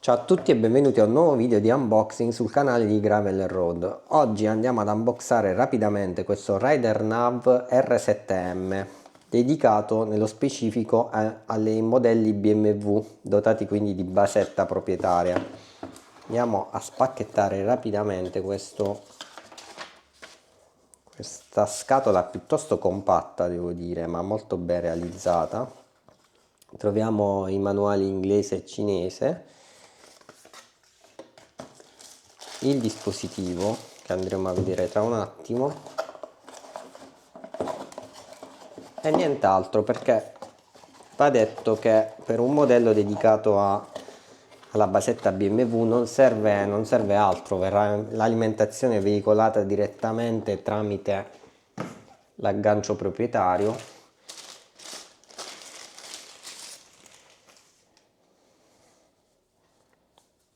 Ciao a tutti e benvenuti a un nuovo video di unboxing sul canale di Gravel Road. Oggi andiamo ad unboxare rapidamente questo Rider Nav R7M, dedicato nello specifico ai modelli BMW, dotati quindi di basetta proprietaria. Andiamo a spacchettare rapidamente questa scatola piuttosto compatta, devo dire, ma molto ben realizzata. Troviamo i manuali inglese e cinese, il dispositivo che andremo a vedere tra un attimo e nient'altro, perché va detto che per un modello dedicato alla basetta BMW non serve altro, verrà l'alimentazione veicolata direttamente tramite l'aggancio proprietario.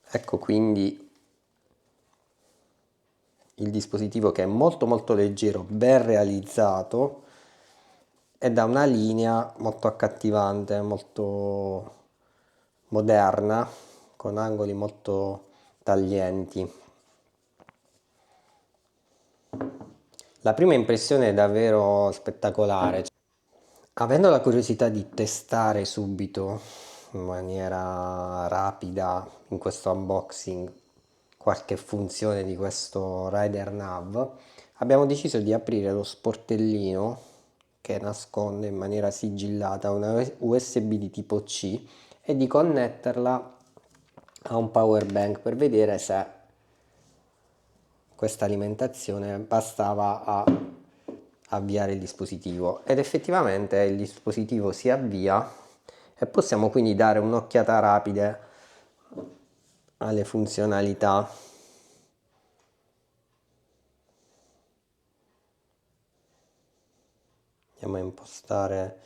Ecco quindi il dispositivo, che è molto leggero, ben realizzato e da una linea molto accattivante, molto moderna, con angoli molto taglienti. La prima impressione è davvero spettacolare. Avendo la curiosità di testare subito in maniera rapida in questo unboxing qualche funzione di questo Rider Nav, abbiamo deciso di aprire lo sportellino che nasconde in maniera sigillata una USB di tipo C e di connetterla a un power bank per vedere se questa alimentazione bastava a avviare il dispositivo, ed effettivamente il dispositivo si avvia e possiamo quindi dare un'occhiata rapida alle funzionalità. Andiamo a impostare.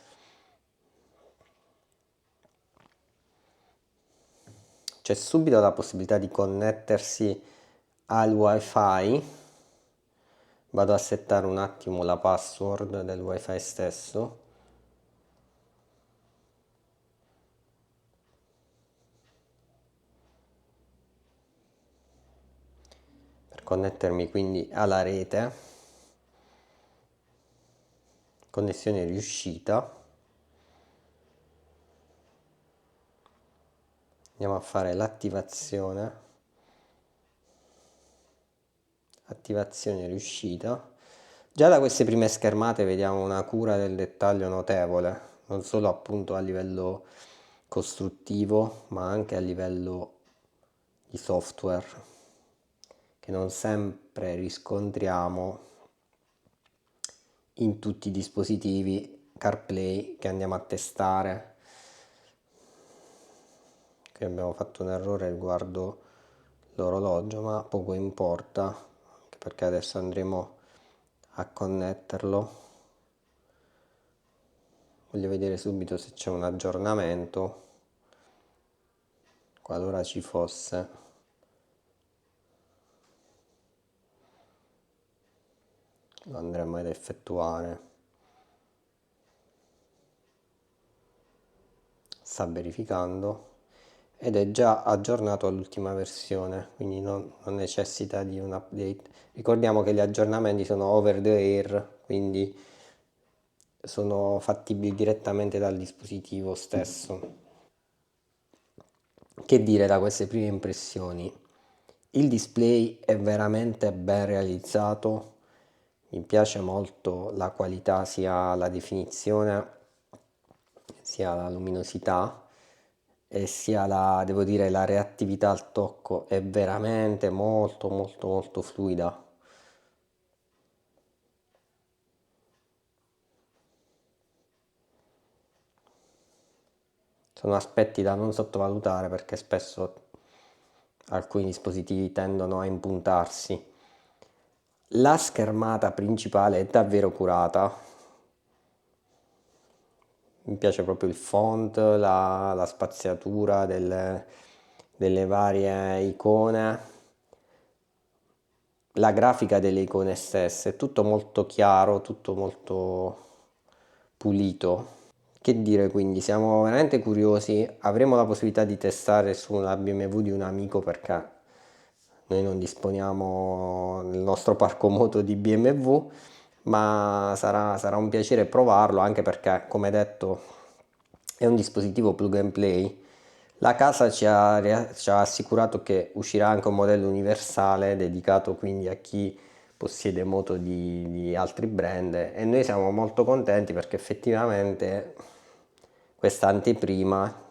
C'è subito la possibilità di connettersi al wifi. Vado a settare un attimo la password del wifi stesso. Per connettermi quindi alla rete. Connessione riuscita. Andiamo a fare l'attivazione. Attivazione riuscita. Già da queste prime schermate vediamo una cura del dettaglio notevole, non solo appunto a livello costruttivo, ma anche a livello di software, che non sempre riscontriamo in tutti i dispositivi CarPlay che andiamo a testare. Qui abbiamo fatto un errore riguardo l'orologio, ma poco importa, anche perché adesso andremo a connetterlo. Voglio vedere subito se c'è un aggiornamento, qualora ci fosse. Lo andremo ad effettuare. Sta verificando ed è già aggiornato all'ultima versione, quindi non necessita di un update. Ricordiamo che gli aggiornamenti sono over the air, quindi sono fattibili direttamente dal dispositivo stesso. Che dire da queste prime impressioni? Il display è veramente ben realizzato, mi piace molto la qualità, sia la definizione, sia la luminosità e sia devo dire, la reattività al tocco è veramente molto fluida. Sono aspetti da non sottovalutare, perché spesso alcuni dispositivi tendono a impuntarsi. La schermata principale è davvero curata, mi piace proprio il font, la spaziatura delle varie icone, la grafica delle icone stesse, è tutto molto chiaro, tutto molto pulito, Che dire, quindi siamo veramente curiosi, avremo la possibilità di testare sulla BMW di un amico perché noi non disponiamo nel nostro parco moto di BMW, ma sarà un piacere provarlo anche perché, come detto, è un dispositivo plug and play. La casa ci ha assicurato che uscirà anche un modello universale dedicato quindi a chi possiede moto di altri brand e noi siamo molto contenti perché effettivamente questa anteprima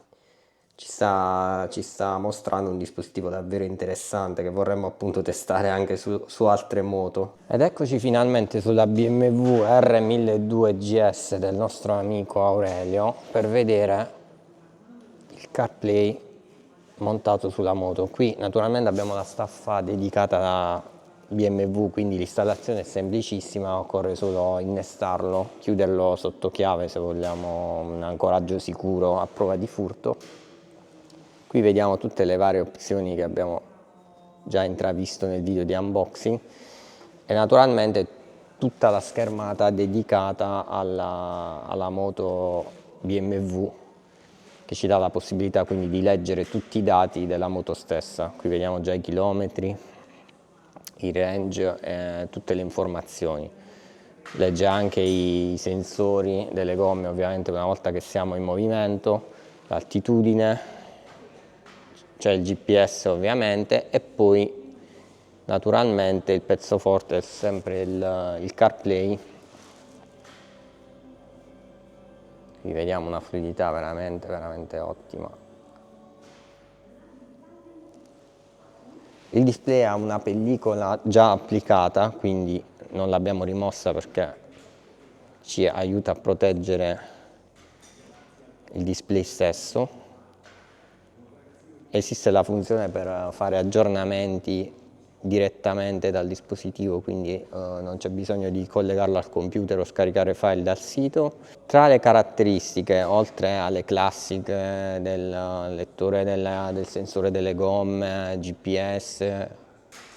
ci sta mostrando un dispositivo davvero interessante che vorremmo appunto testare anche su altre moto. Ed eccoci finalmente sulla BMW R1200 GS del nostro amico Aurelio per vedere il CarPlay montato sulla moto. Qui naturalmente abbiamo la staffa dedicata da BMW, quindi l'installazione è semplicissima, occorre solo innestarlo, chiuderlo sotto chiave se vogliamo un ancoraggio sicuro a prova di furto. Qui vediamo tutte le varie opzioni che abbiamo già intravisto nel video di unboxing e naturalmente tutta la schermata dedicata alla moto BMW che ci dà la possibilità quindi di leggere tutti i dati della moto stessa. Qui vediamo già i chilometri, i range e tutte le informazioni. Legge anche i sensori delle gomme ovviamente una volta che siamo in movimento, l'altitudine, c'è il GPS ovviamente e poi naturalmente il pezzo forte è sempre il CarPlay. Qui vediamo una fluidità veramente ottima. Il display ha una pellicola già applicata, quindi non l'abbiamo rimossa perché ci aiuta a proteggere il display stesso. Esiste la funzione per fare aggiornamenti direttamente dal dispositivo, quindi non c'è bisogno di collegarlo al computer o scaricare file dal sito. Tra le caratteristiche, oltre alle classiche del lettore del sensore delle gomme, GPS,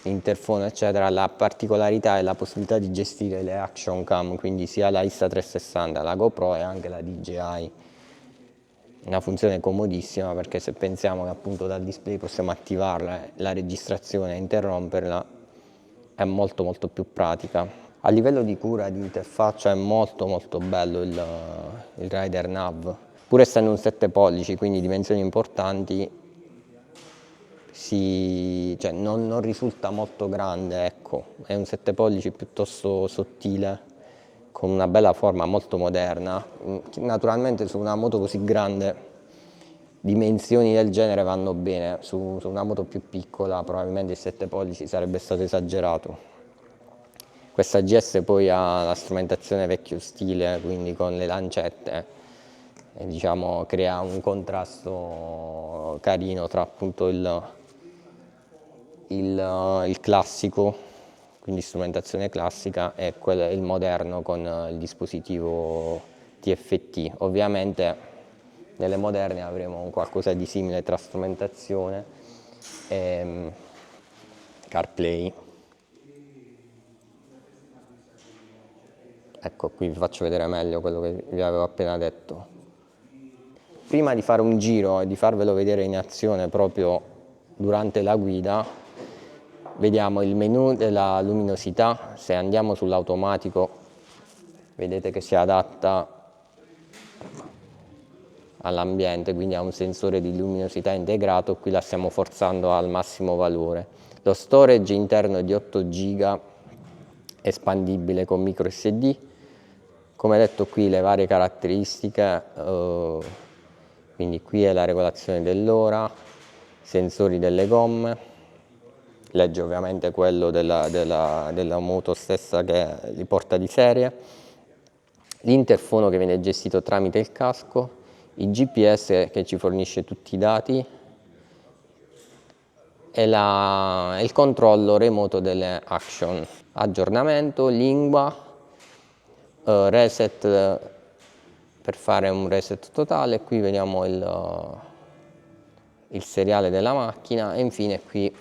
interfono eccetera, la particolarità è la possibilità di gestire le action cam, quindi sia la Insta360, la GoPro e anche la DJI. Una funzione comodissima perché se pensiamo che appunto dal display possiamo attivarla, la registrazione e interromperla, è molto più pratica. A livello di cura di interfaccia è molto bello il Rider Nav, pur essendo un 7 pollici, quindi dimensioni importanti, cioè non risulta molto grande, ecco, è un 7 pollici piuttosto sottile, con una bella forma molto moderna. Naturalmente su una moto così grande dimensioni del genere vanno bene, su una moto più piccola probabilmente il 7 pollici sarebbe stato esagerato. Questa GS poi ha la strumentazione vecchio stile, quindi con le lancette, e diciamo crea un contrasto carino tra appunto il classico, quindi strumentazione classica, e il moderno con il dispositivo TFT. Ovviamente nelle moderne avremo un qualcosa di simile tra strumentazione e CarPlay. Ecco, qui vi faccio vedere meglio quello che vi avevo appena detto. Prima di fare un giro e di farvelo vedere in azione proprio durante la guida, vediamo il menu della luminosità. Se andiamo sull'automatico vedete che si adatta all'ambiente, quindi ha un sensore di luminosità integrato. Qui la stiamo forzando al massimo valore. Lo storage interno è di 8 giga, espandibile con micro SD. Come detto, qui le varie caratteristiche, quindi qui è la regolazione dell'ora, sensori delle gomme, legge ovviamente quello della moto stessa che li porta di serie, l'interfono che viene gestito tramite il casco, il GPS che ci fornisce tutti i dati e il controllo remoto delle action, aggiornamento, lingua, reset per fare un reset totale. Qui vediamo il seriale della macchina e infine qui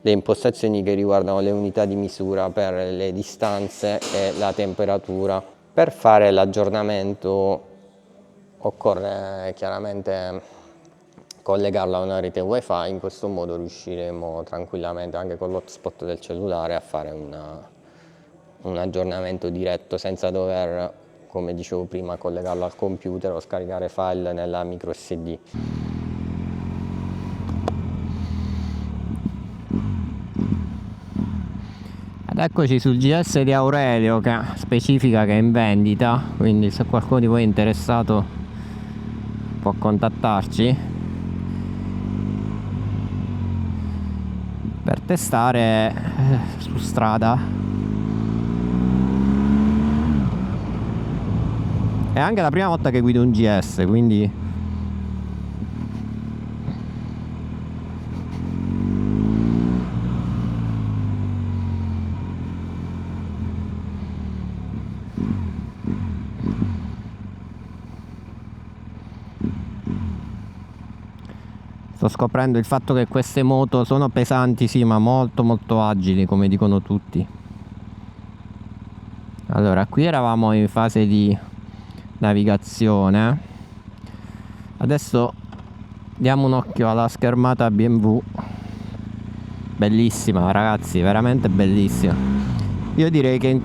le impostazioni che riguardano le unità di misura per le distanze e la temperatura. Per fare l'aggiornamento occorre chiaramente collegarla a una rete wifi, in questo modo riusciremo tranquillamente anche con l'hotspot del cellulare a fare un aggiornamento diretto senza dover, come dicevo prima, collegarlo al computer o scaricare file nella micro SD. Ed eccoci sul GS di Aurelio, che specifica che è in vendita, quindi se qualcuno di voi è interessato può contattarci per testare su strada. È anche la prima volta che guido un GS, quindi sto scoprendo il fatto che queste moto sono pesanti, sì, ma molto agili, come dicono tutti. Allora, qui eravamo in fase di navigazione. Adesso diamo un occhio alla schermata BMW. Bellissima, ragazzi, veramente bellissima. Io direi che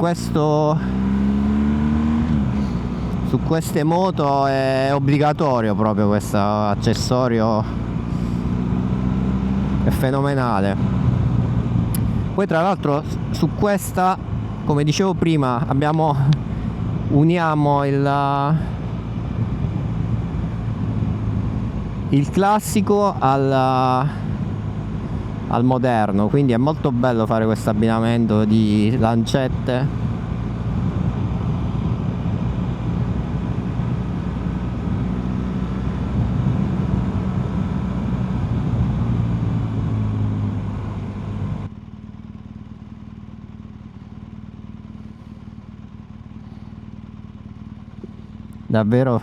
su queste moto è obbligatorio proprio questo accessorio. È fenomenale. Poi tra l'altro su questa, come dicevo prima, uniamo il classico al moderno, quindi è molto bello fare questo abbinamento di lancette. Davvero,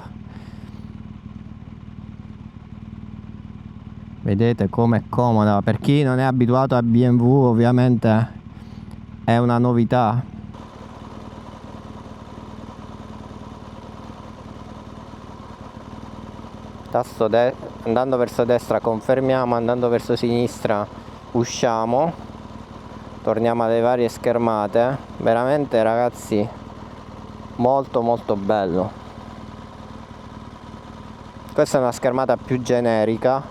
vedete com'è comoda. Per chi non è abituato a BMW ovviamente è una novità. Tasto andando verso destra confermiamo, andando verso sinistra usciamo, torniamo alle varie schermate. Veramente, ragazzi, molto bello. Questa è una schermata più generica,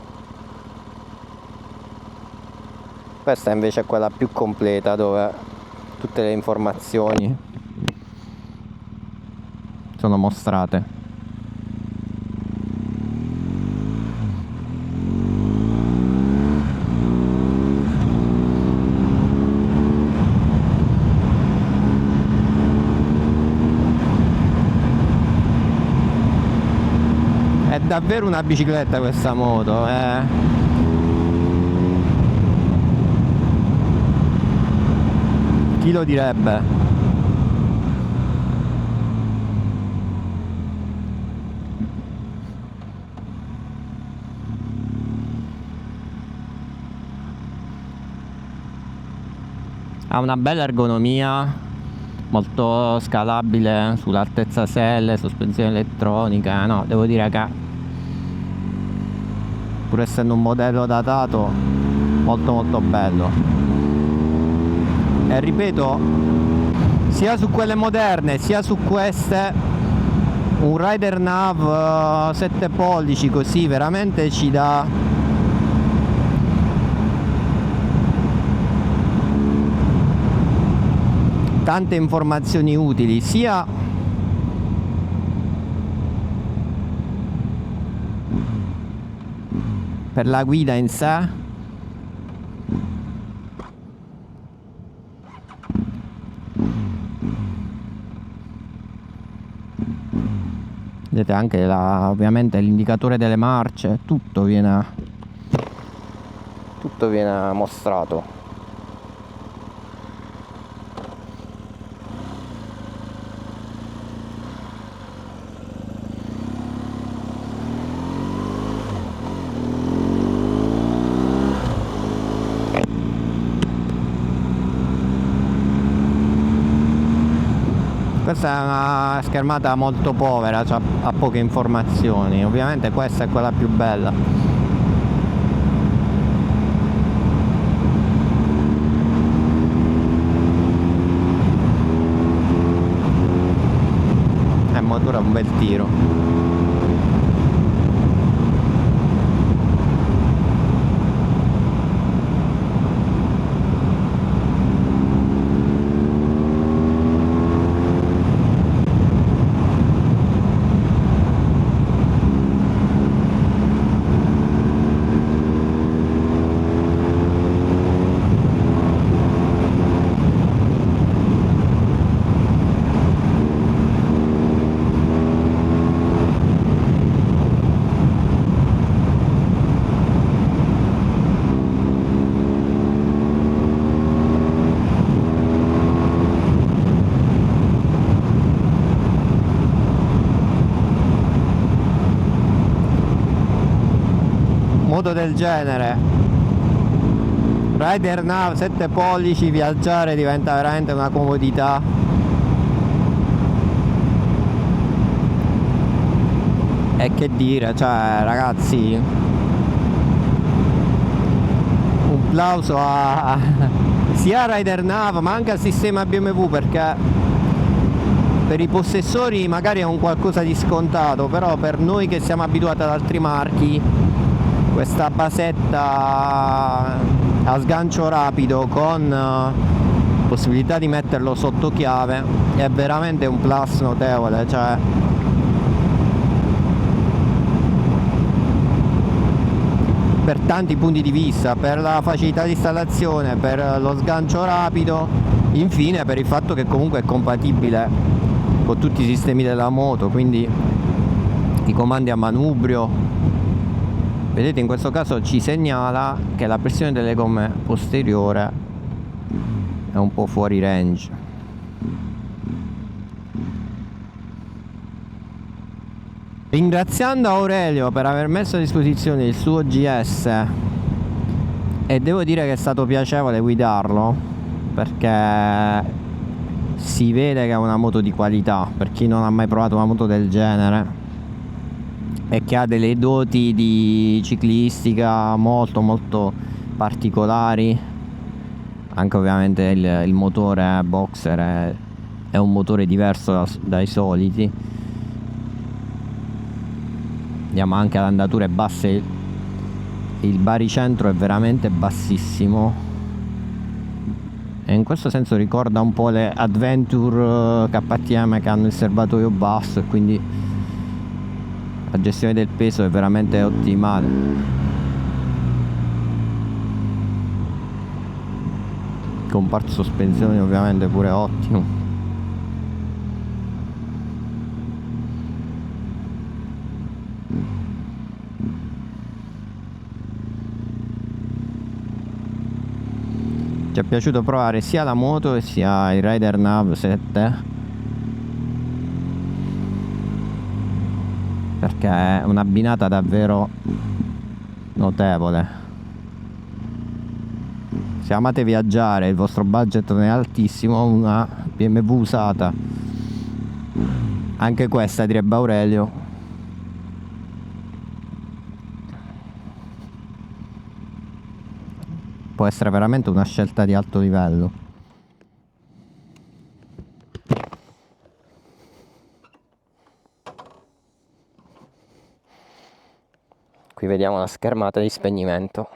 questa invece è quella più completa, dove tutte le informazioni sono mostrate. È davvero una bicicletta questa moto, Chi lo direbbe? Ha una bella ergonomia, molto scalabile sull'altezza selle, sospensione elettronica. No, devo dire che pur essendo un modello datato, molto bello. E ripeto, sia su quelle moderne sia su queste un Rider Nav 7 pollici così veramente ci dà tante informazioni utili, sia per la guida in sé, vedete anche ovviamente l'indicatore delle marce, tutto viene mostrato. questa è una schermata molto povera, cioè ha poche informazioni. Ovviamente questa è quella più bella. Il motore ha un bel tiro. Moto del genere, Rider Nav 7 pollici, viaggiare diventa veramente una comodità. E che dire, cioè ragazzi, un plauso sia a Rider Nav ma anche al sistema BMW, perché per i possessori magari è un qualcosa di scontato, però per noi che siamo abituati ad altri marchi, questa basetta a sgancio rapido con possibilità di metterlo sotto chiave è veramente un plus notevole, cioè per tanti punti di vista, per la facilità di installazione, per lo sgancio rapido, infine per il fatto che comunque è compatibile con tutti i sistemi della moto, quindi i comandi a manubrio. Vedete, in questo caso ci segnala che la pressione delle gomme posteriore è un po' fuori range. Ringraziando Aurelio per aver messo a disposizione il suo GS, e devo dire che è stato piacevole guidarlo, perché si vede che è una moto di qualità per chi non ha mai provato una moto del genere e che ha delle doti di ciclistica molto molto particolari. Anche ovviamente il motore boxer è un motore diverso dai soliti. Andiamo anche ad andature basse, il baricentro è veramente bassissimo e in questo senso ricorda un po' le Adventure KTM che hanno il serbatoio basso, e quindi la gestione del peso è veramente ottimale. Comparto sospensioni ovviamente pure ottimo. Ci è piaciuto provare sia la moto sia il Rider Nav 7, perché è un'abbinata davvero notevole. Se amate viaggiare, il vostro budget non è altissimo, una BMW usata, anche questa direbbe Aurelio, può essere veramente una scelta di alto livello. Qui vediamo la schermata di spegnimento.